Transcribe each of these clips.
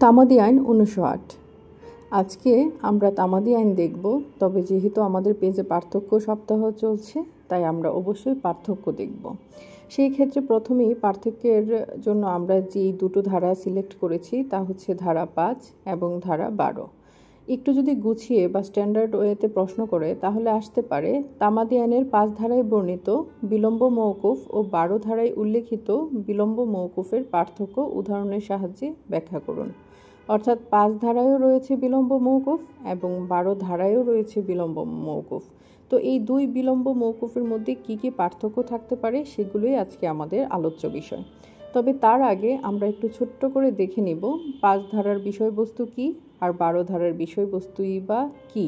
তামাদি আইন ১৯০৮। আজকে আমরা তামাদি আইন দেখব, তবে যেহেতু আমাদের পেজে পার্থক্য সপ্তাহ চলছে তাই আমরা অবশ্যই পার্থক্য দেখব। সেই ক্ষেত্রে প্রথমেই পার্থক্যের জন্য আমরা যে দুটো ধারা সিলেক্ট করেছি তা হচ্ছে ধারা ৫ এবং ধারা ১২। একটু যদি গুছিয়ে বা স্ট্যান্ডার্ড ওয়েতে প্রশ্ন করে তাহলে আসতে পারে তামাদি আইনের ৫ ধারায় বর্ণিত বিলম্ব মওকুফ ও ১২ ধারায় উল্লেখিত বিলম্ব মওকুফের পার্থক্য উদাহরণের সাহায্যে ব্যাখ্যা করুন। অর্থাৎ ৫ ধারায়ও রয়েছে বিলম্ব মওকুফ এবং ১২ ধারায়ও রয়েছে বিলম্ব মওকুফ। তো এই দুই বিলম্ব মওকুফের মধ্যে কি কি পার্থক্য থাকতে পারে সেগুলোই আজকে আমাদের আলোচ্য বিষয়। তবে তার আগে আমরা একটু ছোট্ট করে দেখে নিব ৫ ধারার বিষয়বস্তু কি আর ১২ ধারার বিষয়বস্তুই বা কি।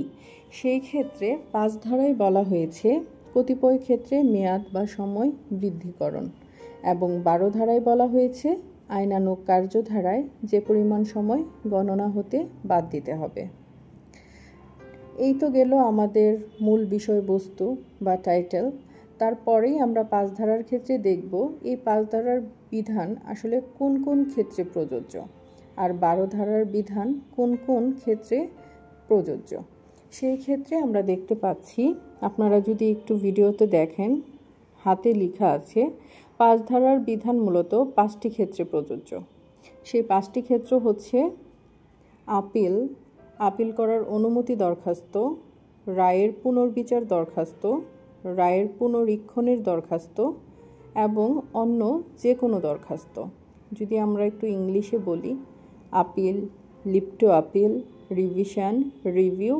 সেই ক্ষেত্রে ৫ ধারায় বলা হয়েছে কতিপয় ক্ষেত্রে মেয়াদ বা সময় বৃদ্ধিকরণ, এবং ১২ ধারায় বলা হয়েছে আইনানুগ কার্যধারায় যে পরিমাণ সময় গণনা হতে বাদ দিতে হবে। এই তো গেল আমাদের মূল বিষয়বস্তু বা টাইটেল। তারপরেই আমরা ৫ ধারার ক্ষেত্রে দেখব এই ৫ ধারার বিধান আসলে কোন কোন ক্ষেত্রে প্রযোজ্য আর ১২ ধারার বিধান কোন কোন ক্ষেত্রে প্রযোজ্য। সেই ক্ষেত্রে আমরা দেখতে পাচ্ছি, আপনারা যদি একটু ভিডিওতে দেখেন, হাতে লেখা আছে ৫ ধারার বিধান মূলত ৫টি ক্ষেত্রে প্রযোজ্য। সেই ৫টি ক্ষেত্র হচ্ছে আপিল করার অনুমতি দরখাস্ত, রায়ের পুনর্বিচার দরখাস্ত, রায়ের পুনরীক্ষণের দরখাস্ত এবং অন্য যে কোনো দরখাস্ত। যদি আমরা একটু ইংলিশে বলি, appeal, leave to appeal, revision, review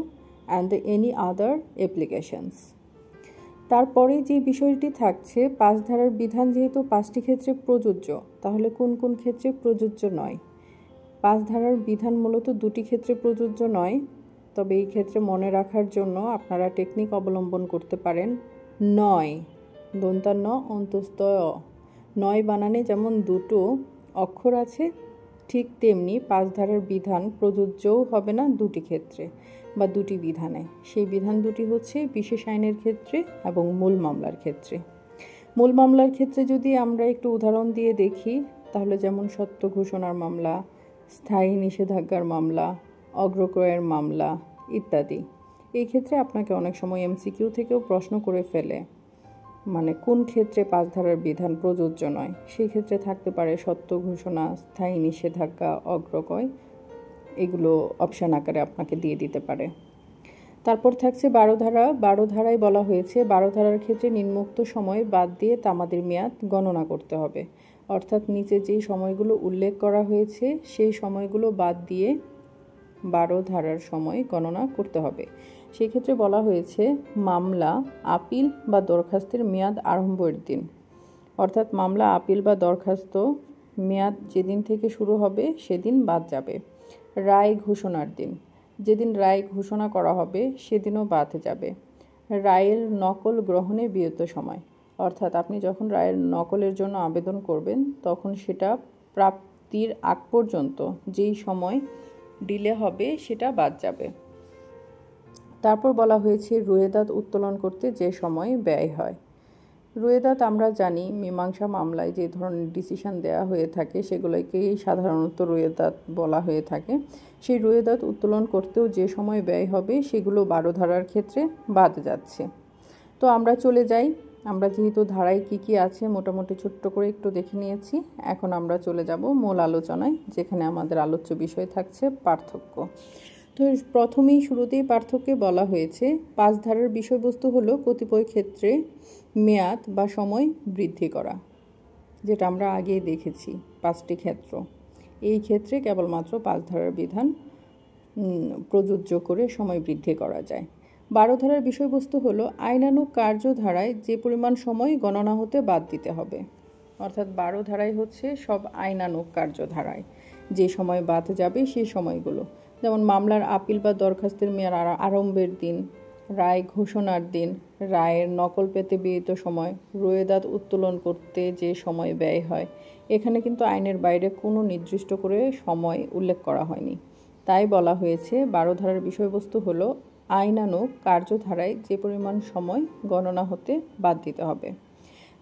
and any other applications. তারপরে যে বিষয়টি থাকছে ৫ ধারার বিধান যেহেতু ৫টি ক্ষেত্রে প্রযোজ্য, তাহলে কোন কোন ক্ষেত্রে প্রযোজ্য নয়। ৫ ধারার বিধান মূলত ২টি ক্ষেত্রে প্রযোজ্য নয়, তবে এই ক্ষেত্রে মনে রাখার জন্য আপনারা টেকনিক অবলম্বন করতে পারেন। নয়, দন্তান্ন অন্তস্তয়, নয় বানানে যেমন দুটো অক্ষর আছে, ঠিক তেমনি ৫ ধারার বিধান প্রযোজ্যও হবে না ২টি ক্ষেত্রে বা ২টি বিধানে। সেই বিধান দুটি হচ্ছে বিশেষ আইনের ক্ষেত্রে এবং মূল মামলার ক্ষেত্রে। মূল মামলার ক্ষেত্রে যদি আমরা একটু উদাহরণ দিয়ে দেখি, তাহলে যেমন সত্য ঘোষণার মামলা, স্থায়ী নিষেধাজ্ঞার মামলা, অগ্রক্রয়ের মামলা ইত্যাদি। এই ক্ষেত্রে আপনাকে অনেক সময় এমসিকিউ থেকেও প্রশ্ন করে ফেলে, মানে কোন ক্ষেত্রে ৫ ধারার বিধান প্রযোজ্য নয়। সেই ক্ষেত্রে থাকতে পারে সত্য ঘোষণা, স্থায়ী নিষেধাজ্ঞা, অগ্রক্রয়, এগুলো অপশান আকারে আপনাকে দিয়ে দিতে পারে। তারপর থাকছে ১২ ধারা। ১২ ধারায় বলা হয়েছে ১২ ধারার ক্ষেত্রে নিম্নোক্ত সময় বাদ দিয়ে তামাদির মেয়াদ গণনা করতে হবে। অর্থাৎ নিচে যেই সময়গুলো উল্লেখ করা হয়েছে সেই সময়গুলো বাদ দিয়ে ১২ ধারার সময় গণনা করতে হবে। সেই ক্ষেত্রে বলা হয়েছে মামলা, আপিল বা দরখাস্তের মেয়াদ আরম্ভের দিন। অর্থাৎ মামলা, আপিল বা দরখাস্ত মেয়াদ যেদিন থেকে শুরু হবে সেদিন বাদ যাবে। রায় ঘোষণার দিন, যেদিন রায় ঘোষণা করা হবে সেদিনও বাদ যাবে। রায়ের নকল গ্রহণে বিরত সময়, অর্থাৎ আপনি যখন রায়ের নকলের জন্য আবেদন করবেন তখন সেটা প্রাপ্তির আগ পর্যন্ত যেই সময় ডিলে হবে সেটা বাদ যাবে। তারপর বলা হয়েছে রুয়েদাত উত্তোলন করতে যে সময় ব্যয় হয়। রুয়েদাত আমরা জানি মীমাংসা মামলায় যে ধরনের ডিসিশন দেওয়া হয়ে থাকে সেগুলোকেই সাধারণত রুয়েদাত বলা হয়ে থাকে। সেই রুয়েদাত উত্তোলন করতেও যে সময় ব্যয় হবে সেগুলো ১২ ধারার ক্ষেত্রে বাদ যাচ্ছে। তো আমরা চলে যাই, আমরা যেহেতু ধারায় কি কি আছে মোটামুটি ছোট্ট করে একটু দেখে নিয়েছি, এখন আমরা চলে যাব মূল আলোচনায়, যেখানে আমাদের আলোচ্য বিষয় থাকছে পার্থক্য। তো প্রথমেই শুরুতেই পার্থক্যে বলা হয়েছে ৫ ধারার বিষয়বস্তু হলো কতিপয় ক্ষেত্রে মেয়াদ বা সময় বৃদ্ধি করা, যেটা আমরা আগেই দেখেছি ৫টি ক্ষেত্র। এই ক্ষেত্রে কেবলমাত্র ৫ ধারার বিধান প্রযোজ্য করে সময় বৃদ্ধি করা যায়। ১২ ধারার বিষয়বস্তু হলো আইনানুগ কার্যধারায় যে পরিমাণ সময় গণনা হতে বাদ দিতে হবে। অর্থাৎ ১২ ধারায় হচ্ছে সব আইনানুগ কার্যধারায় যে সময় বাদ যাবে সেই সময়গুলো, যেমন মামলার আপিল বা দরখাস্তের মেয়াদ আরম্ভের দিন, রায় ঘোষণার দিন, রায়ের নকল পেতে বিহিত সময়, রুয়েদাত উত্তোলন করতে যে সময় ব্যয় হয়। এখানে কিন্তু আইনের বাইরে কোনো নির্দিষ্ট করে সময় উল্লেখ করা হয়নি, তাই বলা হয়েছে ১২ ধারার বিষয়বস্তু হলো আইনানুগ কার্যধারায় যে পরিমাণ সময় গণনা হতে বাদ দিতে হবে।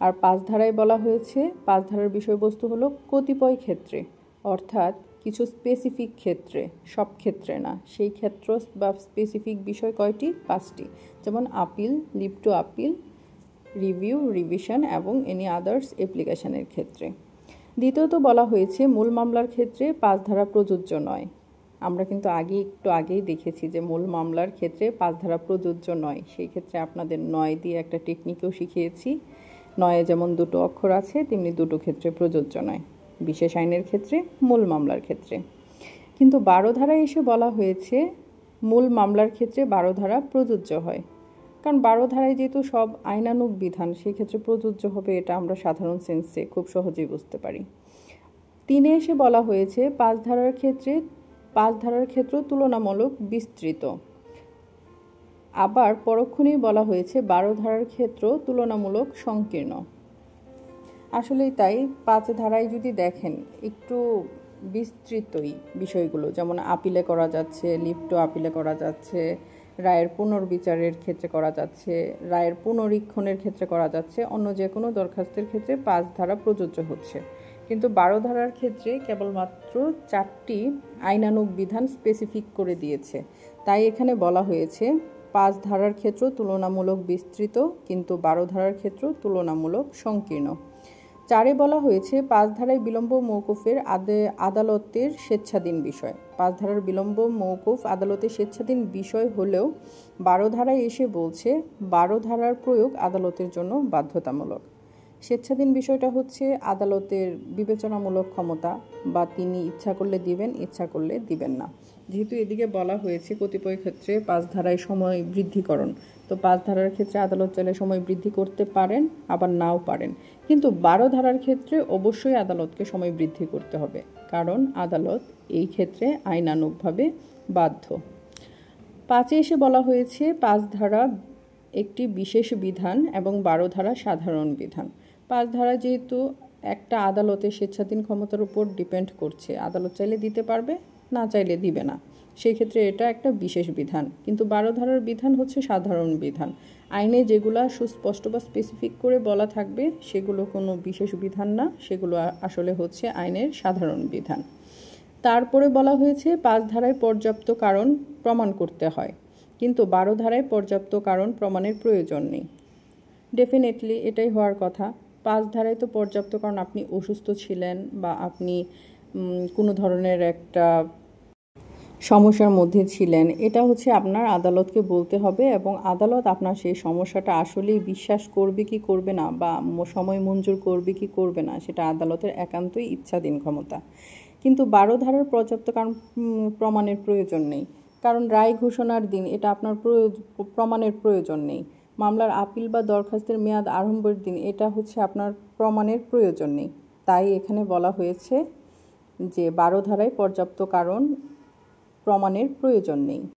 আর ৫ ধারায় বলা হয়েছে ৫ ধারার বিষয়বস্তু হলো কতিপয় ক্ষেত্রে, অর্থাৎ কিছু স্পেসিফিক ক্ষেত্রে, সব ক্ষেত্রে না, সেই ক্ষেত্র বা স্পেসিফিক বিষয় কয়টি? 5টি। যেমন appeal, leave to appeal, review, revision এবং এনি আদার্স অ্যাপ্লিকেশনের ক্ষেত্রে। দ্বিতীয়ত বলা হয়েছে মূল মামলার ক্ষেত্রে 5 ধারা প্রযোজ্য নয়। আমরা কিন্তু একটু আগেই দেখেছি যে মূল মামলার ক্ষেত্রে 5 ধারা প্রযোজ্য নয়। সেই ক্ষেত্রে আপনাদের 9 দিয়ে একটা টেকনিকও শিখিয়েছি। 9-এ যেমন 2টো অক্ষর আছে তেমনি 2টো ক্ষেত্রে প্রযোজ্য নয়, বিশেষ আইনের ক্ষেত্রে, মূল মামলার ক্ষেত্রে। কিন্তু 12 ধারায় এসে বলা হয়েছে মূল মামলার ক্ষেত্রে 12 ধারা প্রযোজ্য হয়। কারণ 12 ধারায় যেহেতু সব আইনানুগ বিধান, সেই ক্ষেত্রে প্রযোজ্য হবে, এটা আমরা সাধারণ সেন্সে খুব সহজেই বুঝতে পারি। 3-এ এসে বলা হয়েছে 5 ধারার ক্ষেত্র তুলনামূলক বিস্তৃত। আবার পরক্ষণেই বলা হয়েছে 12 ধারার ক্ষেত্র তুলনামূলক সংকীর্ণ। আসলেই তাই, 5 ধারায় যদি দেখেন একটু বিস্তৃতই বিষয়গুলো, যেমন আপিলে করা যাচ্ছে, লিভ টু আপিলে করা যাচ্ছে, রায়ের পুনর্বিচারের ক্ষেত্রে করা যাচ্ছে, রায়ের পুনরীক্ষণের ক্ষেত্রে করা যাচ্ছে, অন্য যে কোনো দরখাস্তের ক্ষেত্রে 5 ধারা প্রযোজ্য হচ্ছে। কিন্তু 12 ধারার ক্ষেত্রে কেবলমাত্র 4টি আইনানুগ বিধান স্পেসিফিক করে দিয়েছে। তাই এখানে বলা হয়েছে 5 ধারার ক্ষেত্র তুলনামূলক বিস্তৃত, কিন্তু 12 ধারার ক্ষেত্র তুলনামূলক সংকীর্ণ। 4-এ বলা হয়েছে 5 ধারায় বিলম্ব মওকুফের আদালতের স্বেচ্ছাধীন বিষয়। 5 ধারার বিলম্ব মওকুফ আদালতের স্বেচ্ছাধীন বিষয় হলেও 12 ধারায় এসে বলছে 12 ধারার প্রয়োগ আদালতের জন্য বাধ্যতামূলক। স্বেচ্ছাধীন বিষয়টা হচ্ছে আদালতের বিবেচনামূলক ক্ষমতা, বা তিনি ইচ্ছা করলে দিবেন, ইচ্ছা করলে দিবেন না। যেহেতু এদিকে বলা হয়েছে কতিপয় ক্ষেত্রে 5 ধারায় সময় বৃদ্ধিকরণ, তো 5 ধারার ক্ষেত্রে আদালত চাইলে সময় বৃদ্ধি করতে পারেন, আবার নাও পারেন। কিন্তু 12 ধারার ক্ষেত্রে অবশ্যই আদালতকে সময় বৃদ্ধি করতে হবে, কারণ আদালত এই ক্ষেত্রে আইনানুগভাবে বাধ্য। 5-এ এসে বলা হয়েছে 5 ধারা একটি বিশেষ বিধান এবং 12 ধারা সাধারণ বিধান। 5 ধারা যেহেতু একটা আদালতের স্বেচ্ছাধীন ক্ষমতার উপর ডিপেন্ড করছে, আদালত চাইলে দিতে পারবে, না চাইলে দিবে না, সেই ক্ষেত্রে এটা একটা বিশেষ বিধান। কিন্তু 12 ধারার বিধান হচ্ছে সাধারণ বিধান। আইনে যেগুলো সুস্পষ্ট বা স্পেসিফিক করে বলা থাকবে সেগুলো কোনো বিশেষ বিধান না, সেগুলো আসলে হচ্ছে আইনের সাধারণ বিধান। তারপরে বলা হয়েছে 5 ধারায় পর্যাপ্ত কারণ প্রমাণ করতে হয়, কিন্তু 12 ধারায় পর্যাপ্ত কারণ প্রমাণের প্রয়োজন নেই। ডেফিনেটলি এটাই হওয়ার কথা। 5 ধারায় তো পর্যাপ্ত কারণ, আপনি অসুস্থ ছিলেন বা আপনি কোনো ধরনের একটা সমস্যার মধ্যে ছিলেন, এটা হচ্ছে আপনার আদালতকে বলতে হবে, এবং আদালত আপনার সেই সমস্যাটা আসলেই বিশ্বাস করবে কি করবে না, বা সময় মঞ্জুর করবে কি করবে না, সেটা আদালতের একান্তই ইচ্ছাধীন ক্ষমতা। কিন্তু 12 ধারার পর্যাপ্ত কারণ প্রমাণের প্রয়োজন নেই, কারণ রায় ঘোষণার দিন এটা আপনার প্রমাণের প্রয়োজন নেই। মামলার আপিল বা দরখাস্তের মেয়াদ আরম্ভের দিন এটা হচ্ছে আপনার প্রমাণের প্রয়োজন নেই। তাই এখানে বলা হয়েছে যে 12 ধারায় পর্যাপ্ত কারণ প্রমাণের প্রয়োজন নেই।